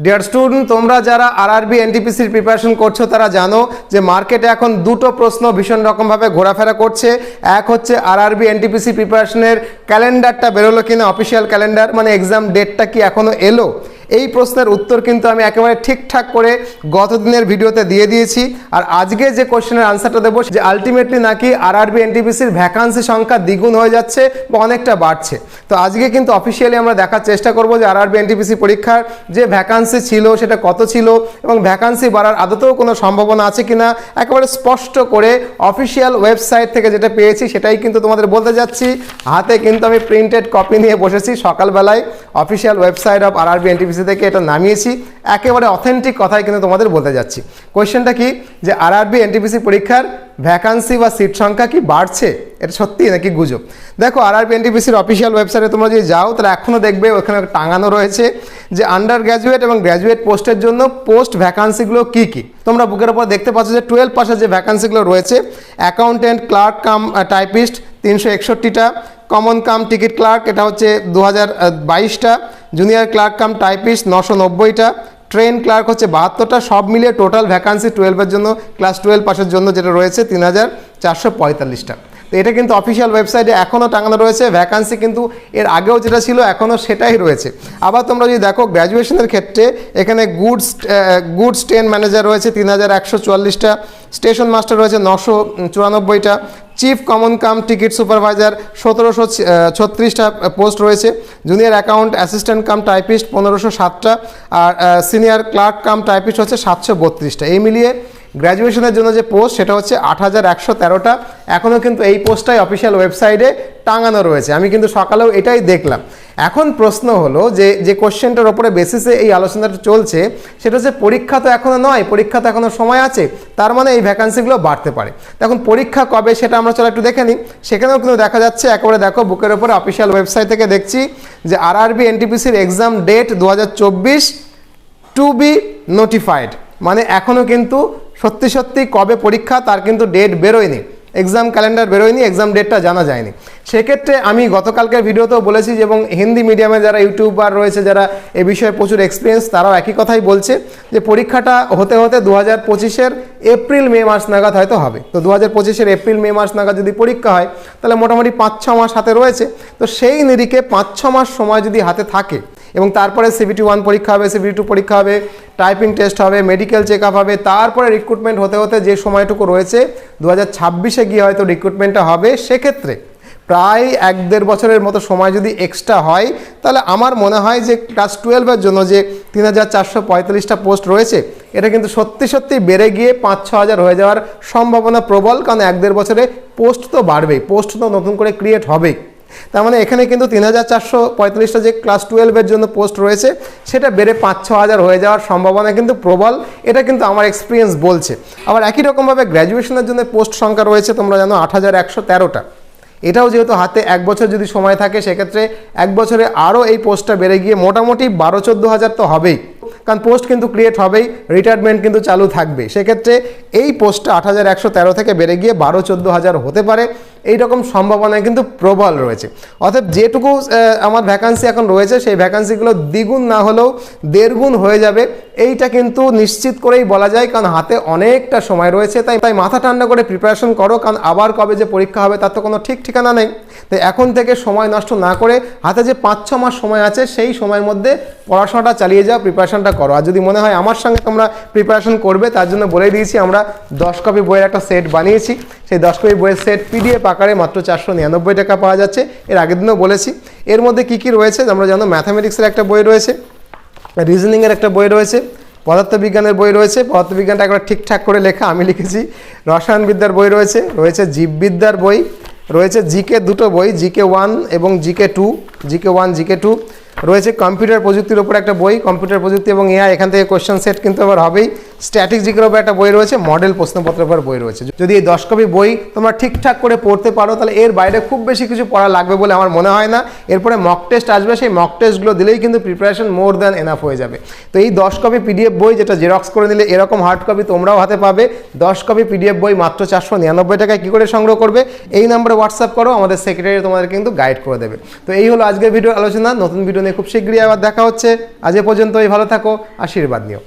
Dear student, তোমরা যারা RRB এনটিপিসির preparation করছো তারা জানো যে মার্কেটে এখন দুটো প্রশ্ন ভীষণ রকমভাবে ঘোরাফেরা করছে। এক হচ্ছে আরআরবি এনটিপিসি প্রিপারেশনের ক্যালেন্ডারটা বেরোলো কিনা, অফিসিয়াল ক্যালেন্ডার, মানে এক্সাম ডেটটা কি এখনও এলো। এই প্রশ্নের উত্তর কিন্তু আমি একেবারে ঠিকঠাক করে গত দিনের ভিডিওতে দিয়ে দিয়েছি। আর আজকে যে কোশ্চেনের আনসারটা দেবো যে আলটিমেটলি নাকি আরআরবি এনটিপিসির ভ্যাকান্সি সংখ্যা দ্বিগুণ হয়ে যাচ্ছে বা অনেকটা বাড়ছে। তো আজকে কিন্তু অফিসিয়ালি আমরা দেখার চেষ্টা করব যে আরআরবি এনটিপিসি পরীক্ষার যে ভ্যাকান্সি ছিল সেটা কত ছিল এবং ভ্যাকান্সি বাড়ার আদতেও কোনো সম্ভাবনা আছে কিনা একেবারে স্পষ্ট করে অফিসিয়াল ওয়েবসাইট থেকে যেটা পেয়েছি সেটাই কিন্তু তোমাদের বলতে যাচ্ছি। হাতে কিন্তু আমি প্রিন্টেড কপি নিয়ে বসেছি, সকালবেলায় official website of RRB NTPC থেকে এটা নামিয়েছি, একেবারে অথেন্টিক কথাই কিন্তু তোমাদের বলতে যাচ্ছি। কোয়েশ্চেনটা কি যে আরআরবি এনটিপিসি পরীক্ষার ভ্যাকান্সি বা সিট সংখ্যা কি বাড়ছে, এটা সত্যি নাকি গুজব? দেখো আরআরবি এনটিপিসির অফিসিয়াল ওয়েবসাইটে তোমরা যদি যাও তাহলে এখনও দেখবে ওখানে টাঙানো রয়েছে যে আন্ডার গ্র্যাজুয়েট এবং গ্র্যাজুয়েট পোস্টের জন্য পোস্ট ভ্যাকান্সিগুলো কী কী। তোমরা বুকের ওপর দেখতে পাচ্ছ যে 12 পাসের যে ভ্যাকান্সিগুলো রয়েছে, অ্যাকাউন্টেন্ট, ক্লার্ক কাম টাইপিস্ট 361টা, কমন কাম টিকিট ক্লার্ক এটা হচ্ছে 2022টা, জুনিয়র ক্লার্ক কাম টাইপিস্ট 990টা, ট্রেন ক্লার্ক হচ্ছে 72টা, সব মিলিয়ে টোটাল ভ্যাকান্সি 12-এর জন্য, ক্লাস 12 পাসের জন্য যেটা রয়েছে 3445টা। তো এটা কিন্তু অফিসিয়াল ওয়েবসাইটে এখনও টাঙানো রয়েছে। ভ্যাকান্সি কিন্তু এর আগেও যেটা ছিল এখনও সেটাই রয়েছে। আবার তোমরা যদি দেখো গ্র্যাজুয়েশনের ক্ষেত্রে এখানে গুডস ট্রেন ম্যানেজার রয়েছে 3144টা, স্টেশন মাস্টার রয়েছে 994টা, chief common cum ticket supervisor 1736টা পোস্ট রয়েছে, junior account assistant cum typist 1507টা, আর সিনিয়র ক্লার্ক কাম টাইপিস্ট হচ্ছে 732টা। এই মিলিয়ে গ্র্যাজুয়েশনের জন্য যে পোস্ট সেটা হচ্ছে 8113টা। এখনও কিন্তু এই পোস্টটাই অফিসিয়াল ওয়েবসাইটে টাঙানো রয়েছে, আমি কিন্তু সকালেও এটাই দেখলাম। এখন প্রশ্ন হলো যে কোশ্চেনটার ওপরে বেসিসে এই আলোচনাটা চলছে সেটা হচ্ছে পরীক্ষা তো এখনও নয়, পরীক্ষা তো এখনও সময় আছে, তার মানে এই ভ্যাকান্সিগুলো বাড়তে পারে। এখন পরীক্ষা কবে সেটা আমরা চলো একটু দেখে নিই। সেখানেও কিন্তু দেখা যাচ্ছে একেবারে দেখো বুকের ওপরে অফিসিয়াল ওয়েবসাইট থেকে দেখছি যে আরআরবি এনটিপিসির exam date 2024 to be notified, মানে এখনও কিন্তু সত্যি কবে পরীক্ষা তার কিন্তু ডেট বেরোয়নি, এক্সাম ক্যালেন্ডার বেরোয়নি, এক্সাম ডেটটা জানা যায়নি। সেক্ষেত্রে আমি গতকালকের ভিডিওতেও বলেছি যে এবং হিন্দি মিডিয়ামে যারা ইউটিউবার রয়েছে যারা এ বিষয়ে প্রচুর এক্সপিরিয়েন্স তারাও একই কথাই বলছে যে পরীক্ষাটা হতে 2025-এর এপ্রিল মে মাস নাগাদ হয়তো হবে। তো 2025-এর এপ্রিল মে মাস নাগাদ যদি পরীক্ষা হয় তাহলে মোটামুটি 5-6 মাস হাতে রয়েছে। তো সেই নিরিখে 5-6 মাস সময় যদি হাতে থাকে এবং তারপরে CBT 1 পরীক্ষা হবে, CBT 2 পরীক্ষা হবে, টাইপিং টেস্ট হবে, মেডিকেল চেক আপ হবে, তারপরে রিক্রুটমেন্ট হতে যে সময়টুকু রয়েছে 2026-এ গিয়ে হয়তো রিক্রুটমেন্টটা হবে। সেক্ষেত্রে প্রায় 1-1.5 বছরের মতো সময় যদি এক্সট্রা হয় তাহলে আমার মনে হয় যে ক্লাস 12-এর জন্য যে 3445টা পোস্ট রয়েছে এটা কিন্তু সত্যি বেড়ে গিয়ে 5-6 হাজার হয়ে যাওয়ার সম্ভাবনা প্রবল, কারণ 1-1.5 বছরে পোস্ট তো বাড়বেই, পোস্ট তো নতুন করে ক্রিয়েট হবেই। তার মানে এখানে কিন্তু 3445টা যে ক্লাস 12-এর জন্য পোস্ট রয়েছে সেটা বেড়ে 5-6 হাজার হয়ে যাওয়ার সম্ভাবনা কিন্তু প্রবল, এটা কিন্তু আমার এক্সপিরিয়েন্স বলছে। আবার একই রকমভাবে গ্র্যাজুয়েশনের জন্য পোস্ট সংখ্যা রয়েছে তোমরা জানো 8113টা। এটাও যেহেতু হাতে 1 বছর যদি সময় থাকে সেক্ষেত্রে 1 বছরে আরও এই পোস্টটা বেড়ে গিয়ে মোটামুটি 12-14 হাজার তো হবেই, কারণ পোস্ট কিন্তু ক্রিয়েট হবেই, রিটায়ারমেন্ট কিন্তু চালু থাকবে। সেক্ষেত্রে এই পোস্টটা 8113 থেকে বেড়ে গিয়ে 12-14 হাজার হতে পারে, এইরকম সম্ভাবনা কিন্তু প্রবল রয়েছে। অর্থাৎ যেটুকু আমার ভ্যাকান্সি এখন রয়েছে সেই ভ্যাকান্সিগুলো দ্বিগুণ না হলেও 1.5 গুণ হয়ে যাবে, এইটা কিন্তু নিশ্চিত করেই বলা যায়, কারণ হাতে অনেকটা সময় রয়েছে। তাই মাথা ঠান্ডা করে প্রিপারেশন করো, কারণ আবার কবে যে পরীক্ষা হবে তার তো কোনো ঠিক ঠিকানা নেই। তাই এখন থেকে সময় নষ্ট না করে হাতে যে 5-6 মাস সময় আছে সেই সময়ের মধ্যে পড়াশোনাটা চালিয়ে যাও, প্রিপারেশনটা করো। আর যদি মনে হয় আমার সঙ্গে তোমরা প্রিপারেশন করবে তার জন্য বলে দিয়েছি আমরা 10 কপি বইয়ের একটা সেট বানিয়েছি। সেই 10 কপি বইয়ের সেট PDF আকারে মাত্র 499 টাকা পাওয়া যাচ্ছে, এর আগের দিনও বলেছি। এর মধ্যে কী রয়েছে আমরা জানো, ম্যাথামেটিক্সের একটা বই রয়েছে, রিজনিংয়ের একটা বই রয়েছে, পদার্থবিজ্ঞানের বই রয়েছে, পদার্থবিজ্ঞানটা একবার ঠিকঠাক করে লেখা আমি লিখেছি, রসায়নবিদ্যার বই রয়েছে জীববিদ্যার বই রয়েছে, জিকে 2টো বই, জিকে 1 এবং জিকে 2, জিকে 1 জিকে 2 রয়েছে, কম্পিউটার প্রযুক্তির ওপর একটা বই, কম্পিউটার প্রযুক্তি এবং AI, এখান থেকে কোয়েশ্চেন সেট কিন্তু আবার হবেই, স্ট্যাটিক জিকের উপর একটা বই রয়েছে, মডেল প্রশ্নপত্রের উপর বই রয়েছে। যদি এই 10 কপি বই তোমরা ঠিকঠাক করে পড়তে পারো তাহলে এর বাইরে খুব বেশি কিছু পড়া লাগবে বলে আমার মনে হয় না। এরপরে মক টেস্ট আসবে, সেই মক টেস্টগুলো দিলেই কিন্তু প্রিপারেশন মোর দ্যান এনাফ হয়ে যাবে। তো এই 10 কপি পিডিএফ বই যেটা জেরক্স করে নিলে এরকম হার্ড কপি তোমরাও হাতে পাবে। 10 কপি পিডিএফ বই মাত্র 499 টাকায় কী করে সংগ্রহ করবে, এই নাম্বারে হোয়াটসঅ্যাপ করো, আমাদের সেক্রেটারি তোমাদের কিন্তু গাইড করে দেবে। তো এই হলো আজকের ভিডিও আলোচনা। নতুন ভিডিও নিয়ে খুব শীঘ্রই আবার দেখা হচ্ছে। আজ এ পর্যন্তই, ভালো থাকো, আশীর্বাদ নিও।